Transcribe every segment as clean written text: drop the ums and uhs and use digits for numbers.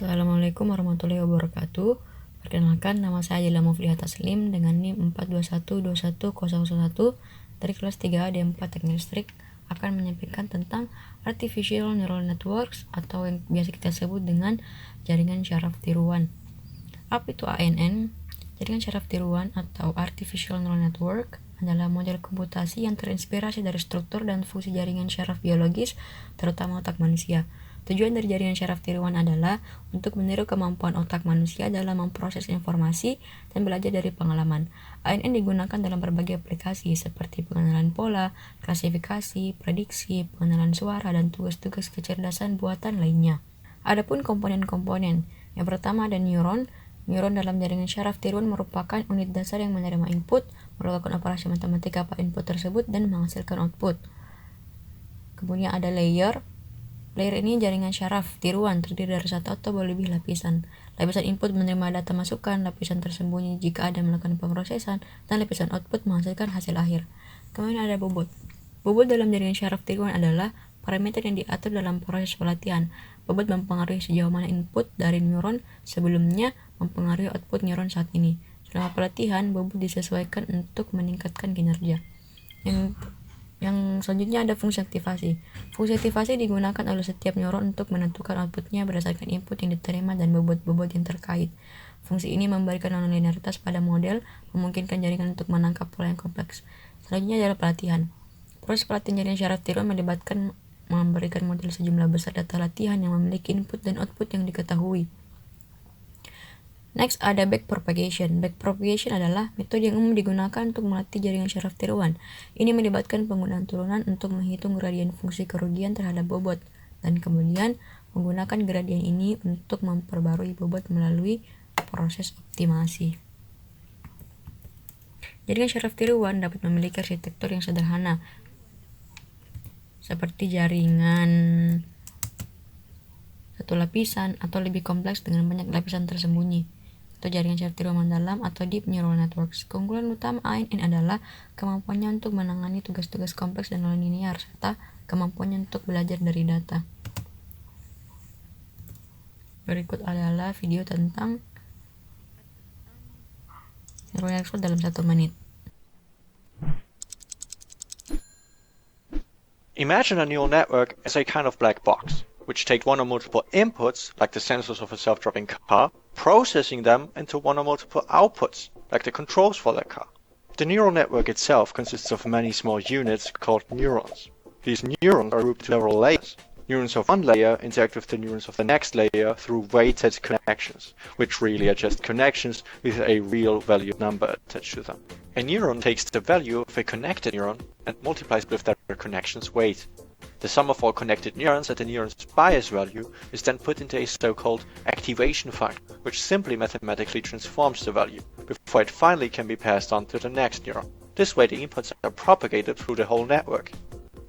Assalamualaikum warahmatullahi wabarakatuh. Perkenalkan, nama saya Adila Mufliha Taslim dengan NIM 4212101 dari kelas 3A D4 Teknik Listrik akan menyampaikan tentang Artificial Neural Networks atau yang biasa kita sebut dengan jaringan syaraf tiruan. Apa itu ANN? Jaringan syaraf tiruan atau Artificial Neural Network adalah model komputasi yang terinspirasi dari struktur dan fungsi jaringan syaraf biologis, terutama otak manusia. Tujuan dari jaringan syaraf tiruan adalah untuk meniru kemampuan otak manusia dalam memproses informasi dan belajar dari pengalaman. ANN digunakan dalam berbagai aplikasi seperti pengenalan pola, klasifikasi, prediksi, pengenalan suara, dan tugas-tugas kecerdasan buatan lainnya. Adapun komponen-komponen, yang pertama ada neuron. Neuron dalam jaringan syaraf tiruan merupakan unit dasar yang menerima input, melakukan operasi matematika pada input tersebut, dan menghasilkan output. Kemudian ada layer. Layer ini jaringan syaraf tiruan terdiri dari satu atau lebih lapisan. Lapisan input menerima data masukan, lapisan tersembunyi jika ada melakukan pemrosesan, dan lapisan output menghasilkan hasil akhir. Kemudian ada bobot. Bobot dalam jaringan syaraf tiruan adalah parameter yang diatur dalam proses pelatihan. Bobot mempengaruhi sejauh mana input dari neuron sebelumnya mempengaruhi output neuron saat ini. Selama pelatihan, bobot disesuaikan untuk meningkatkan kinerja. Yang selanjutnya ada fungsi aktivasi. Fungsi aktivasi digunakan oleh setiap neuron untuk menentukan outputnya berdasarkan input yang diterima dan bobot-bobot yang terkait. Fungsi ini memberikan nonlinearitas pada model, memungkinkan jaringan untuk menangkap pola yang kompleks. Selanjutnya adalah pelatihan. Proses pelatihan jaringan syaraf tiruan melibatkan memberikan model sejumlah besar data latihan yang memiliki input dan output yang diketahui. Next ada backpropagation. Backpropagation adalah metode yang umum digunakan untuk melatih jaringan syaraf tiruan. Ini melibatkan penggunaan turunan untuk menghitung gradien fungsi kerugian terhadap bobot, dan kemudian menggunakan gradien ini untuk memperbarui bobot melalui proses optimasi. Jaringan syaraf tiruan dapat memiliki arsitektur yang sederhana, seperti jaringan satu lapisan atau lebih kompleks dengan banyak lapisan tersembunyi, atau jaringan syaraf tiruan mendalam atau deep neural networks. Keunggulan utama ANN adalah kemampuannya untuk menangani tugas-tugas kompleks dan non-linear, serta kemampuannya untuk belajar dari data. Berikut adalah video tentang neural network dalam 1 menit. Imagine a neural network as a kind of black box, which take one or multiple inputs, like the sensors of a self-driving car, processing them into one or multiple outputs, like the controls for that car. The neural network itself consists of many small units called neurons. These neurons are grouped into several layers. Neurons of one layer interact with the neurons of the next layer through weighted connections, which really are just connections with a real valued number attached to them. A neuron takes the value of a connected neuron and multiplies with that connection's weight. The sum of all connected neurons at the neuron's bias value is then put into a so-called activation function, which simply mathematically transforms the value before it finally can be passed on to the next neuron. This way the inputs are propagated through the whole network.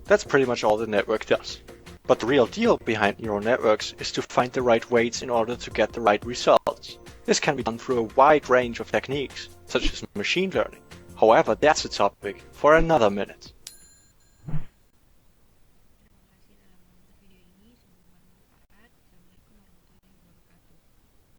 That's pretty much all the network does. But the real deal behind neural networks is to find the right weights in order to get the right results. This can be done through a wide range of techniques, such as machine learning. However, that's a topic for another minute.